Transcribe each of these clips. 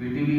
PTV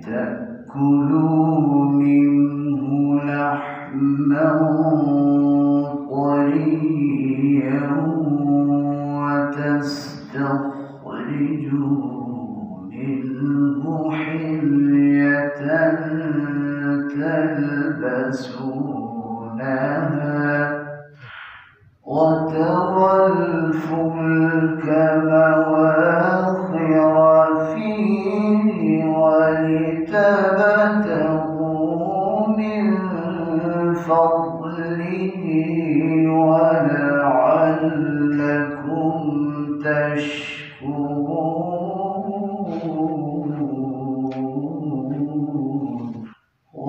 لتأكلوا منه لحما طريا وتستخرجوا منه حلية تلبسونها وترى الفلك مواخر فيه ولتبتغوا من فضله ولعلكم تشكرون.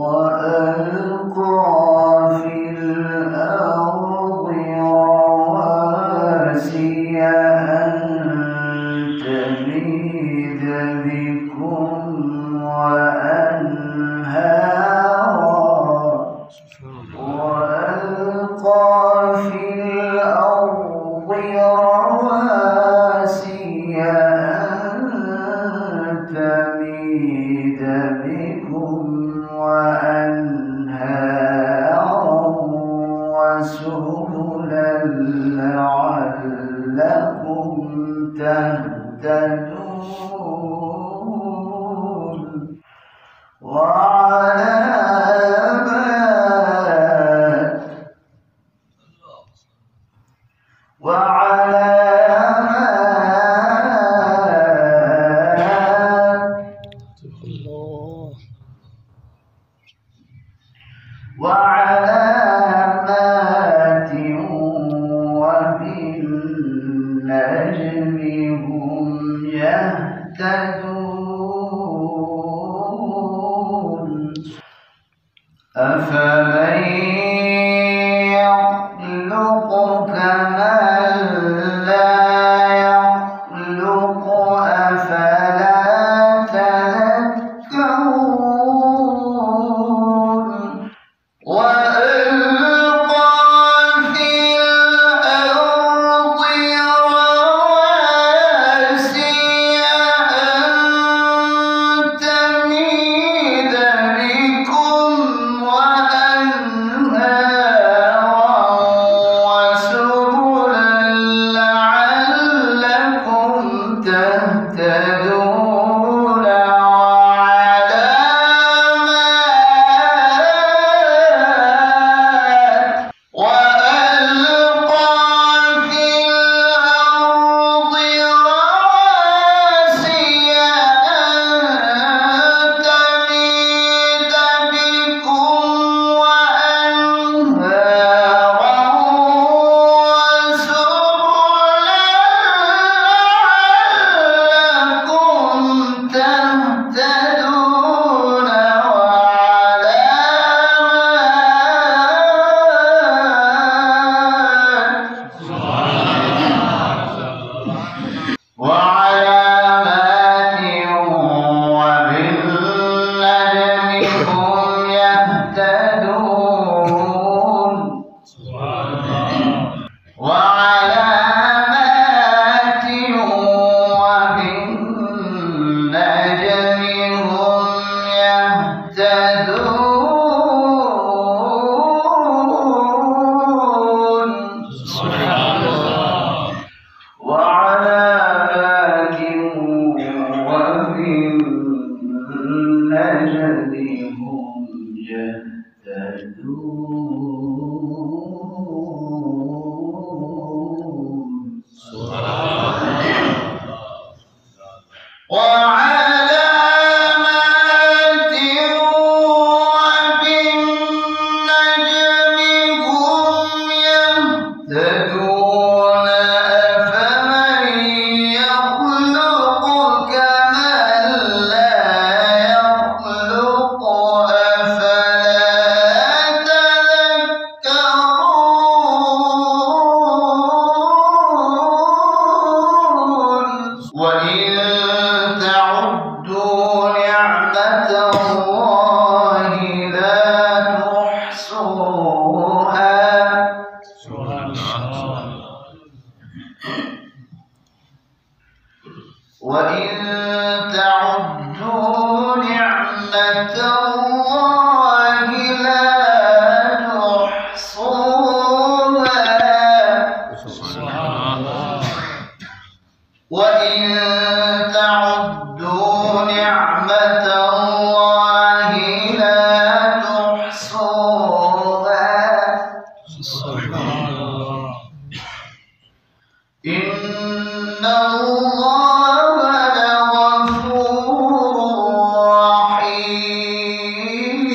وألقى في الأرض رواسي أن تميد بكم وأنهارا وسبلا لعلكم تهتدون. وعلامات وبالنجم هم يهتدون. أفمن يخلق كمن لا يخلق أفلا تذكرون. وألقى في الأرض رواسي أن تميد بكم وأنهارا وسبلا يهتدون وعلامات وبالنجم هم يهتدون أفمن يخلق كمن لا يخلق أفلا تذكرون وإن تعدوا نعمة الله لا تحصوها وإن تعدوا نعمة الله لا تحصوها وإن تعدوا نعمة الله لا تحصوها إن الله لغفور رحيم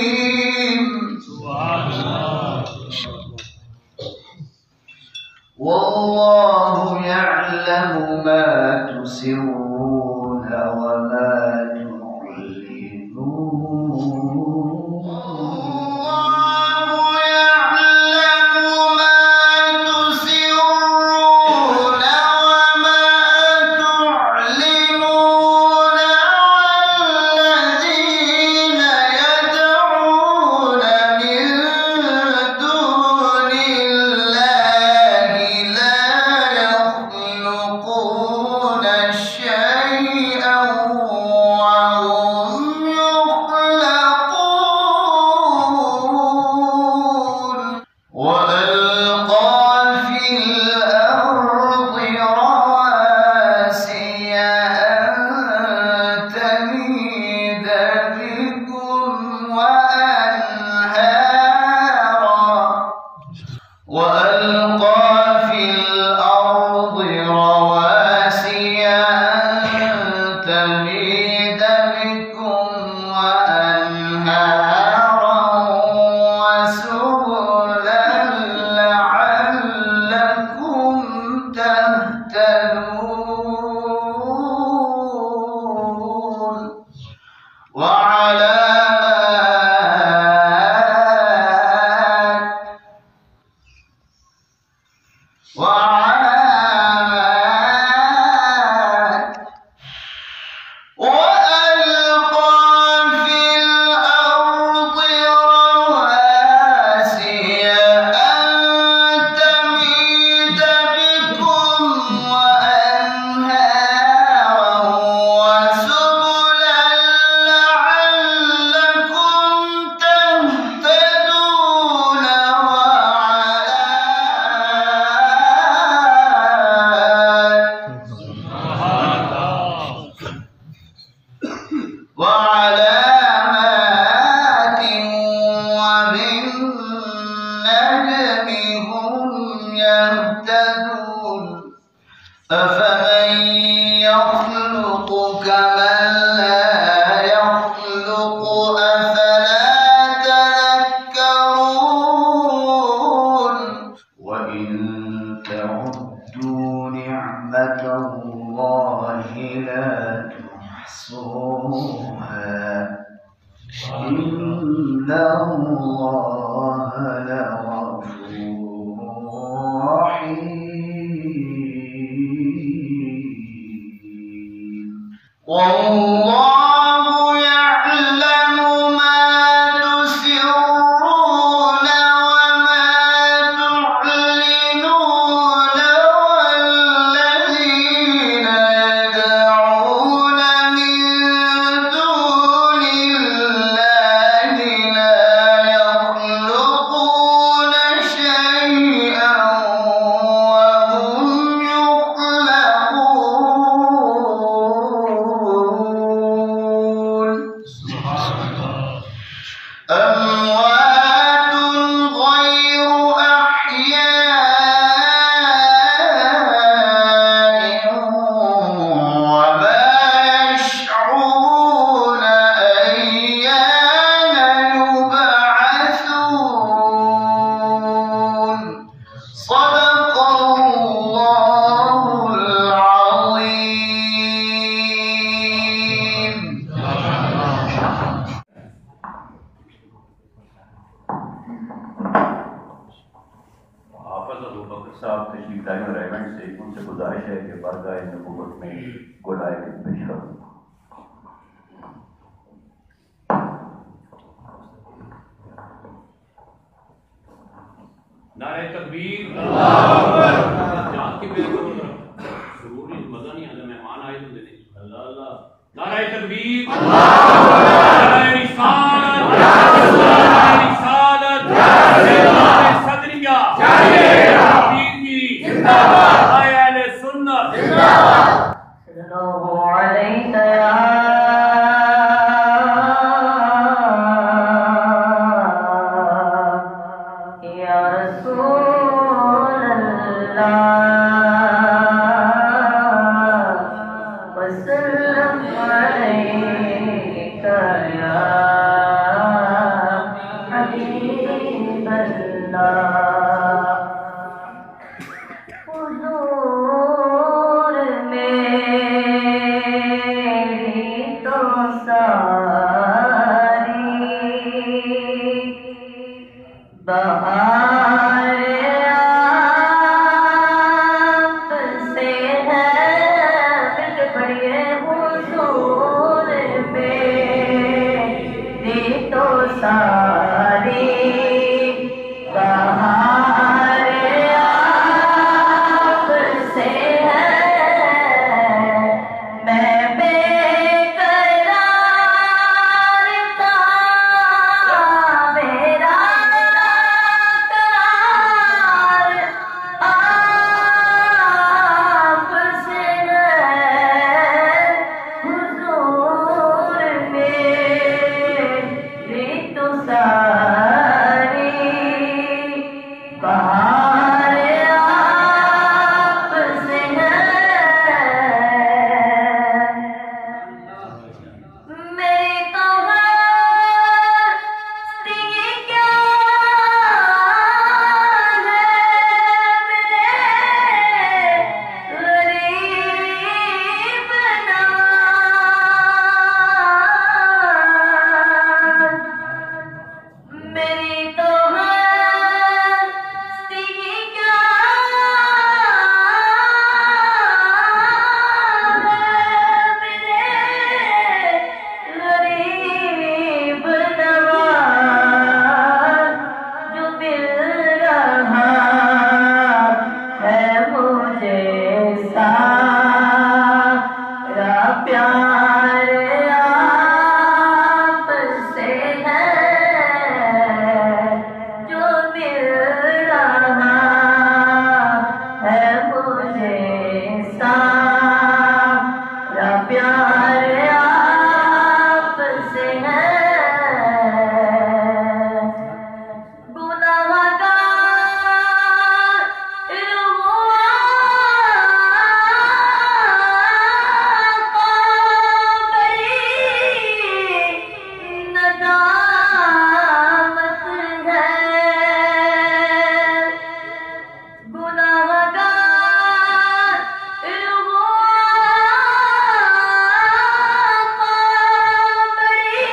والله يعلم ما تسرون وما تعلنون الله يعلم ما تسرون وما تعلنون والذين يدعون من دون الله لا يخلقون شيئا وهم يخلقون وألقى في الأرض رواسي أن تميد بكم وألقى في الأرض رواسي أن تميد بكم وأنهارا وسبلا لعلكم تهتدون وعلامات وألقى في الأرض رواسي أن تميد بكم وأنهارا وسبلا لعلكم تهتدون وعلامات وبالنجم هم يهتدون أفمن يخلق كمن لا يخلق أفلا تذكرون وإن تعدوا نعمة الله لا تحصوها إن الله لغفور رحيم والله يعلم ما تسرون وما تعلنون والذين يدعون من دون الله لا يخلقون شيئا وهم يخلقون حافظ ابوبکر صاحب تشریف لائے اور ایونٹ سے ان سے گزارش ہے کہ بارگاہ نبوت میں گولائے پیش کروں. نعرہ تکبیر، جان کی بے ضرور نہیں، مزہ نہیں آتا، مہمان آئے تو دینے. اللہ اللہ، نعرہ تکبیر، نعرہ رسالت، نعرہ رسالت، نعرہ صدریہ، تکبیر کی، اے اہل سنت، صلو علیک یا رسول اللہ وسلم علیک یا حبیب اللہ. حضور میری تو ساری بہار آپ سے ہے، مل کے پڑھیے. حضور میری تو ساری بہار آپ سے ہے، میں بے قرار تھا، میرا قرار آپ سے ہے. حضور میری تو ساری بہار آپ سے ہے، میری تو ہستی کیا ہے، میرے غریب نواز، میری تو ہستی کیا ہے، میرے غریب نواز، جو مل رہا ہے مجھے سارا پیار آپ سے ہے، جو مل رہا ہے مجھے سارا پیار آپ سے ہے. گناہگار بڑی ندامت ہے، گناہگار بڑی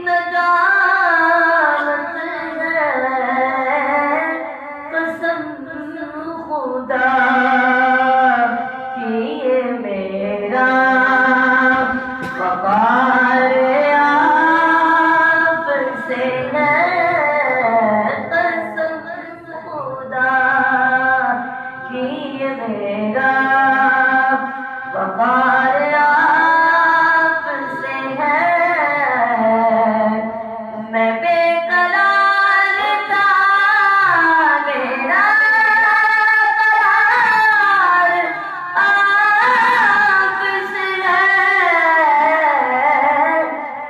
ندامت ہے. قسم خدا کی یہ میرا وقار آپ سے ہے، قسم خدا کی یہ میرا وقار آپ سے ہے. میں بے قرار تھا، میرا قرار آپ سے ہے.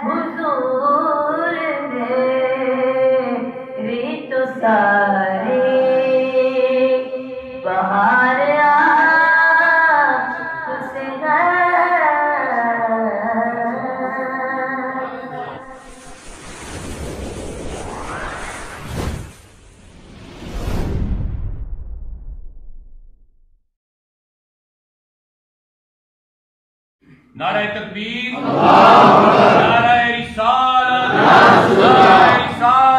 حضور میری تو ساری بہار آپ سے ہے. نعرہ تکبیر، نعرہ رسالت، نعرہ رسالت،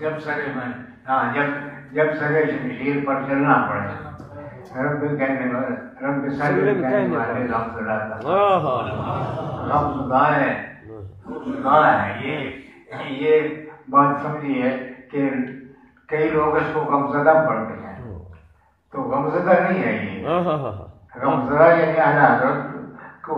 جب سرے میں جب سرے شمشیر پر چلنا پڑے، رب کہنے والے رب سرے کہنے والے غم زدہ کا غم زدہ ہے، زدہ ہے۔ یہ بات سمجھی ہے کہ کئی لوگ اس کو غم زدہ پڑھتے ہیں، تو غم زدہ نہیں ہے یہ۔ غم زدہ یعنی اعلیٰ حضرت کو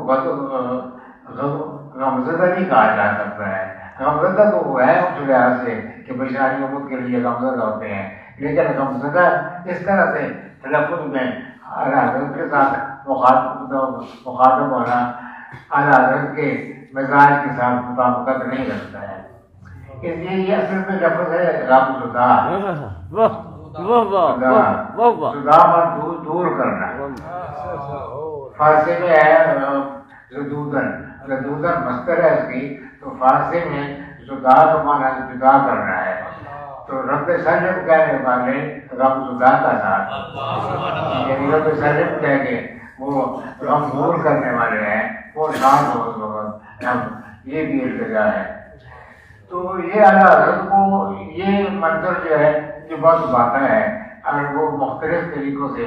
غم زدہ نہیں کہا جا سکتا ہے۔ غم زدہ تو وہ ہے اس لحاظ سے کہ بشاری امت کے لیے غم زدہ ہوتے ہیں، لیکن غم زدہ اس طرح سے تلفظ میں اعلیٰ حضرت کے ساتھ مخاطب ہونا اعلیٰ حضرت کے مزاج کے ساتھ مطابقت نہیں رکھتا ہے، اس لیے یہ اصل میں لفظ ہے غم زدہ، زدہ اور دور کرنا۔ فارسی میں ہے زدودن، زدودن مصدر ہے اس کی، تو فارسی میں زدہ کا معنی جدا کرنا ہے، تو رب سلم کہنے والے غم زدہ کا ساتھ، یعنی رب سلم کہہ کے وہ غم دور کرنے والے ہیں، وہ شان ہو اس وقت، یہ بھی التجا ہے۔ تو یہ اعلیٰ حضرت کو یہ منظر جو ہے یہ بہت باقی ہے، اور وہ مختلف طریقوں سے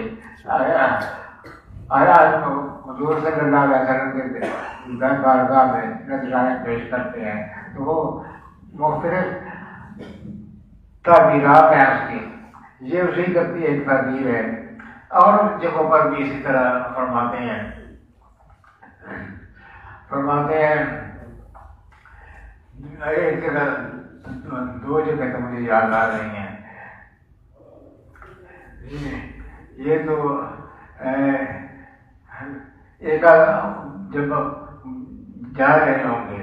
حضور صلی اللہ علیہ وسلم کے بارگاہ میں نذرانے پیش کرتے ہیں، تو وہ مختلف تعبیرات ہیں اس کی، یہ اسی کرتی ایک تعبیر ہے، اور جگہوں پر بھی اسی طرح فرماتے ہیں ایک جگہ، دو جگہ تو مجھے یاد آ رہی ہیں، یہ تو ایک جب جا رہے ہوں گے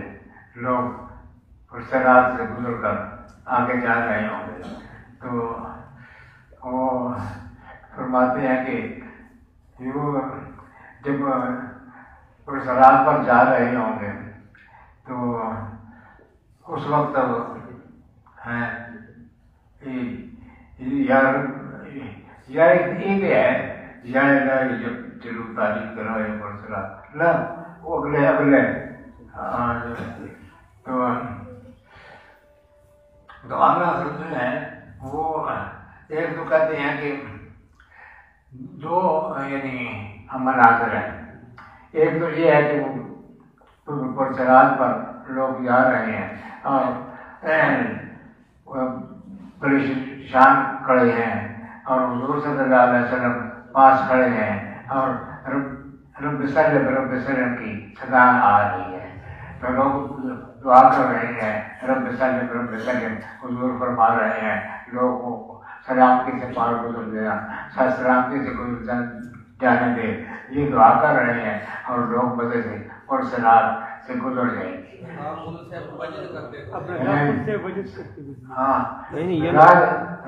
لوگ پرسرات سے گزر کر آگے جا رہے ہوں گے، تو وہ فرماتے ہیں کہ وہ جب پرسرات پر جا رہے ہوں گے تو اس وقت یا ایک ہے یا جب چلو تعلیم کرو پرسرات نہ وہ اگلے تو آنا جو ہے وہ ایک تو کہتے ہیں کہ دو یعنی عمل حاضر ہیں، ایک تو یہ ہے کہ وہ پرسرات پر لوگ جا رہے ہیں اور بڑی شان کھڑے ہیں، اور حضور صلی اللہ علیہ وسلم پاس کھڑے ہیں، اور رب سلم کی صدا آ رہی ہے، تو لوگ دعا کر رہے ہیں رب سلم، حضور فرما رہے ہیں لوگوں کو سلامتی سے پار گزر گیا، سلامتی سے گزر جانے دے، یہ دعا کر رہے ہیں، اور لوگ مزے سے اور سلام سے گزر جائیں گے۔ ہاں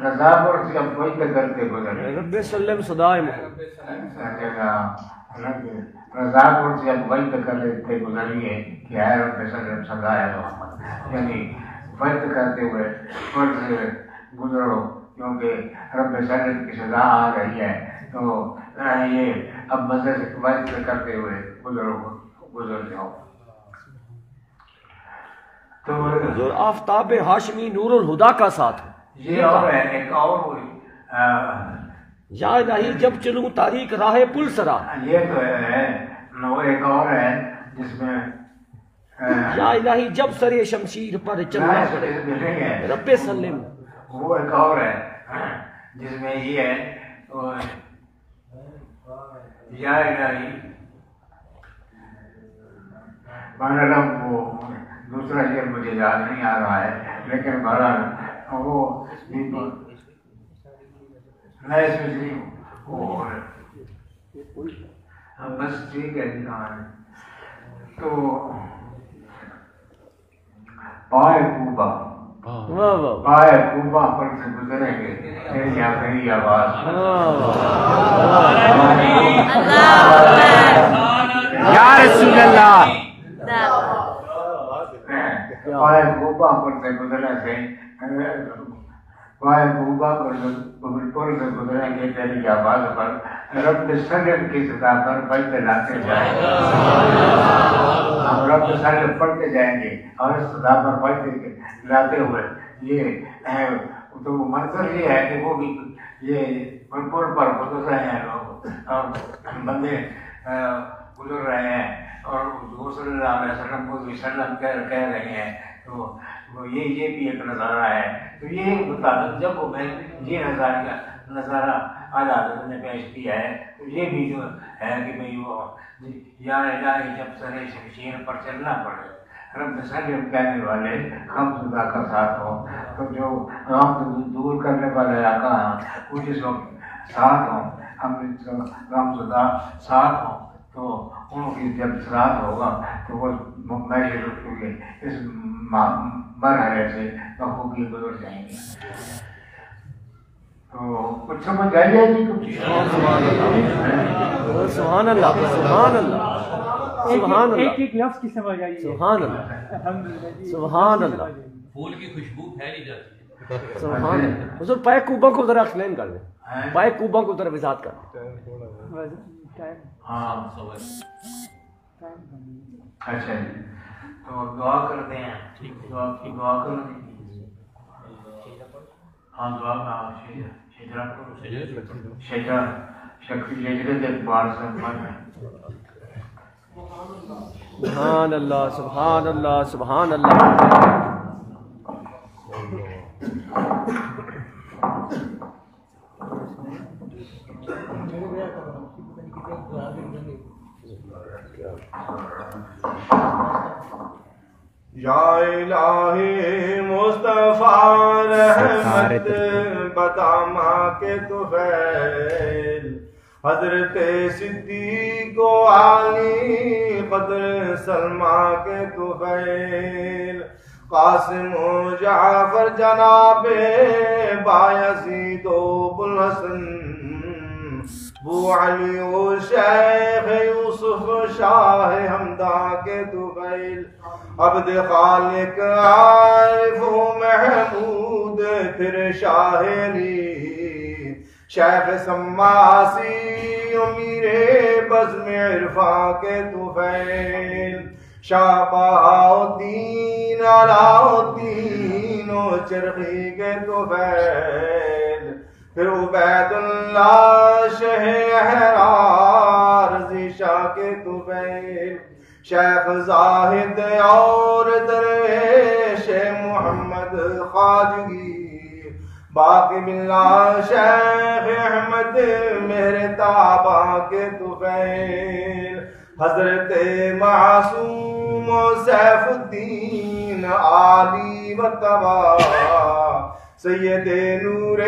رضا پر سے اب کوئی کرتے گزرے، رب سلم صدائے رضا پر سے اب وجد کرتے گزریے کہ اے رب سلم صدائے محمد، یعنی وجد کرتے ہوئے پر سے گزرو، کیونکہ رب سلم کی صدا آ رہی ہے، تو یہ اب مزے سے وجد کرتے ہوئے گزر جاؤ۔ تو آفتاب ہاشمی نور الہدا کا ساتھ یہ اور ہے ایک اور ہوئی یا الہی جب چلوں تاریک راہ پل سرا، یہ تو ہے وہ ایک اور ہے جس میں یا الہی جب سرے شمشیر پر چلنا پڑے رب سلم، وہ ایک اور ہے جس میں یہ ہے یا الہی بہرحال وہ دوسرا شعر مجھے یاد نہیں آ رہا ہے، لیکن بہرحال وہ نئے سوچی بس ٹھیک ہے تو پائے کوبا پر سے گزریں گے تیری آخری آواز، یا رسول اللہ، پائے کوبا پر سے گزرنے سے پائے کوبا پر سے گزریں گے تیری آواز پر، رب سلم کی صدا پر بجتے لاتے جائیں گے، ہم رب سلم پڑھتے جائیں گے اور اس صدا پر بجتے لاتے ہوئے یہ تو منظر یہ ہے کہ وہ بھی یہ پل پر گزر رہے ہیں لوگ اور بندے گزر رہے ہیں اور حضور صلی اللہ علیہ وسلم کہہ رہے ہیں، تو یہ بھی ایک نظارہ ہے. تو یہ مطابق جب میں یہ نظارہ اعلیٰ حضرت نے پیش کیا ہے تو یہ بھی جو ہے کہ بھائی وہ یا الہی جب سر شمشیر پر چلنا پڑے رب سلم کہنے والے ہم خدا کا ساتھ ہوں، تو جو غم دور کرنے والے آقا ہیں وہ جس وقت ساتھ ہوں، ہم غم زدہ ساتھ ہوں، تو ان کی جب ساتھ ہوگا تو وہ میشر کے اس مرحلے سے بخوبی گزر جائیں گے. تو کچھ سمجھ آئیے جی کچھ؟ سبحان اللہ سبحان اللہ سبحان اللہ. ایک لفظ کی سمجھ آئیے. سبحان اللہ سبحان اللہ. پھول کی خوشبو پھیلی جاتی ہے. سبحان اللہ. حضور پائے کوبا کو ذرا ایکسپلین کر دیں، پائے کوبا کو ذرا وضاحت کر دیں. ہاں اچھا جی، تو دعا کرتے ہیں. دعا کرو. ہاں دعا کا شجرا شجرت اقبال سے سبحان اللہ سبحان اللہ سبحان اللہ. یا الہی مصطفیٰ رحمت بدامہ کے طفیل، حضرت صدیق و علی قدر سلمہ کے طفیل، قاسم و جعفر جناب بایزید و بوالحسن، بو علی و شیخ یوسف شاہ حمدہ کے طفیل، عبد خالق عارف و محمود پھر شاہ علی، شیخ سماسی امیر بزم عرفاں کے طفیل، شاہ بہاؤدین علاؤدین و چرخی کے طفیل، پھر عبید اللہ شہ احرار ذیشا کے طفیل، شیخ زاہد اور درویش محمد خواجگی، باقی باللہ شیخ احمد مہر تابہ کے طفیل، حضرت معصوم و سیف الدین عالی و تبا، سید نور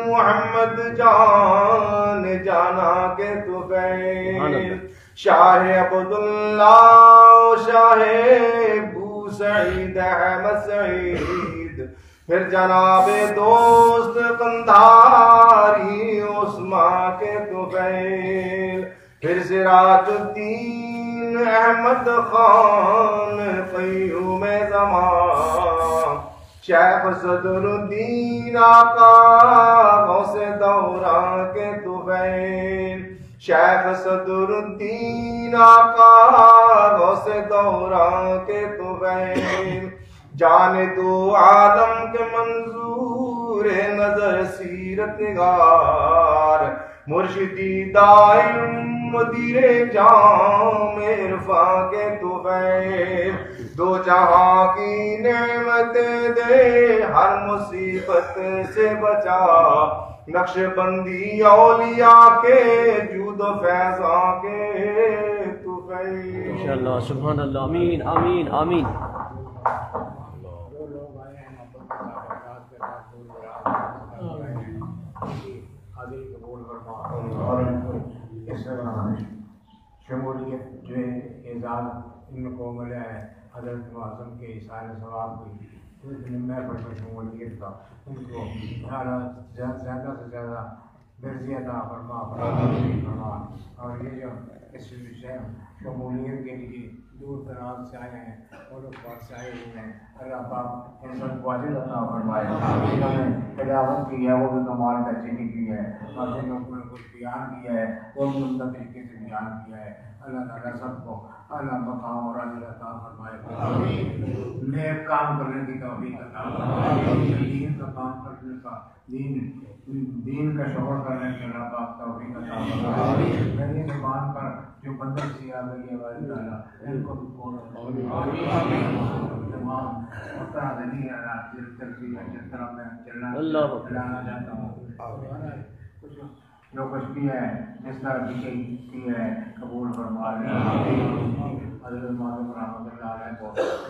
محمد جان جانا کے طفیل، شاہ عبداللہ شاہ ابو سعید احمد سعید، پھر جناب دوست قندھاری عثمان کے طفیل، پھر سراج الدین احمد خان قیوم زمان، شیخ صدر الدین آقا غوث دوران کے طفیل، شیخ صدر الدین آقا غوث دوران کے طفیل، جان دو عالم کے منظور نظر سیرت نگار، مرشدی دائم مدیر جام عرفاں کے طفیل، دو جہاں کی نعمتیں دے ہر مصیبت سے بچا، نقش بندی اولیاء کے جود و فیضاں کے طفیل. انشاءاللہ سبحان اللہ. آمین آمین آمین. اور اس شمولیت جو اعزاز ان کو ملا ہے حضرت معظم کے اثار ثواب کی، میں پر شمولیت کا ان کو زیادہ سے زیادہ درجہ عطا فرما. اور یہ جو اس شمولیت کے لیے دور دراز سے آئے ہیں اور اس بات سے آئے ہوئے ہیں، اللہ پاک ان سب کو عطا فرمائے. تلاوت کی ہے وہ بھی کمال درجے کی کی ہے، اور جن لوگوں نے کچھ بیان کیا ہے وہ بھی عمدہ طریقے سے بیان کیا ہے۔ اللہ تعالیٰ سب کو اللہ مقام اور اجر عطا فرمائے، نیک کام کرنے کی توفیق عطا فرمائے، دین کا کام کرنے کا، دین کا شکر کرنے کی اللہ پاک توفیق عطا فرمائے۔ میری زبان پر جو بندر سی آ گئی ہے اللہ تعالیٰ ان کو بھی تمام اس طرح سے نہیں آ رہا جس طرح میں چلانا چاہتا ہوں، جو کچھ بھی ہے جس طرح کی ہے قبول فرما لیں۔ حضرت معلوم رحمۃ اللہ علیہ کو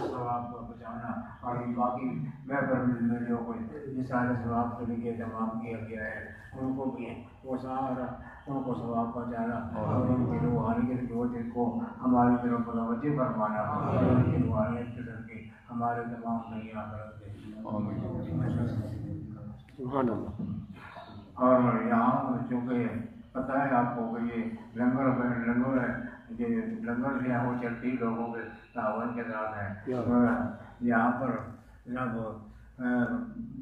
ثواب کو بچانا، اور باقی محفل میں جو کچھ یہ سارے ثواب کے لیے تمام کیا گیا ہے ان کو بھی وہ سارا ان کو ثواب پہنچانا، اور ان کی روحانیت جو جن کو ہماری طرف متوجہ فرمانا، اور ان کی روحانیت کے کر کے ہمارے تمام نہیں آخرت سبحان اللہ۔ اور یہاں چونکہ پتہ ہے آپ کو کہ یہ لنگر ہے، یہ لنگر جو ہے وہ چلتی لوگوں کے تعاون کے ساتھ ہے۔ یہاں پر جناب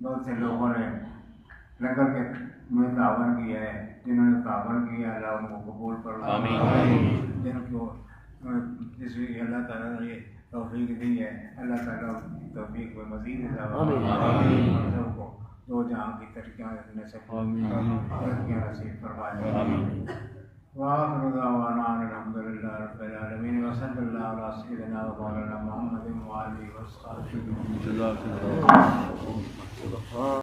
بہت سے لوگوں نے لنگر کے میں تعاون کیا ہے، جنہوں نے تعاون کیا اللہ ان کو قبول فرمائے، جن کو جس میں اللہ تعالیٰ نے یہ توفیق دی ہے اللہ تعالیٰ توفیق میں مزید اضافہ کو دو جہاں کی ترقیاں نصیب فرمائے۔ وآخر دعوانا الحمد للہ رب العالمین وصلی اللہ علیہ سیدنا و مولانا محمد وآلہ وصحبہ۔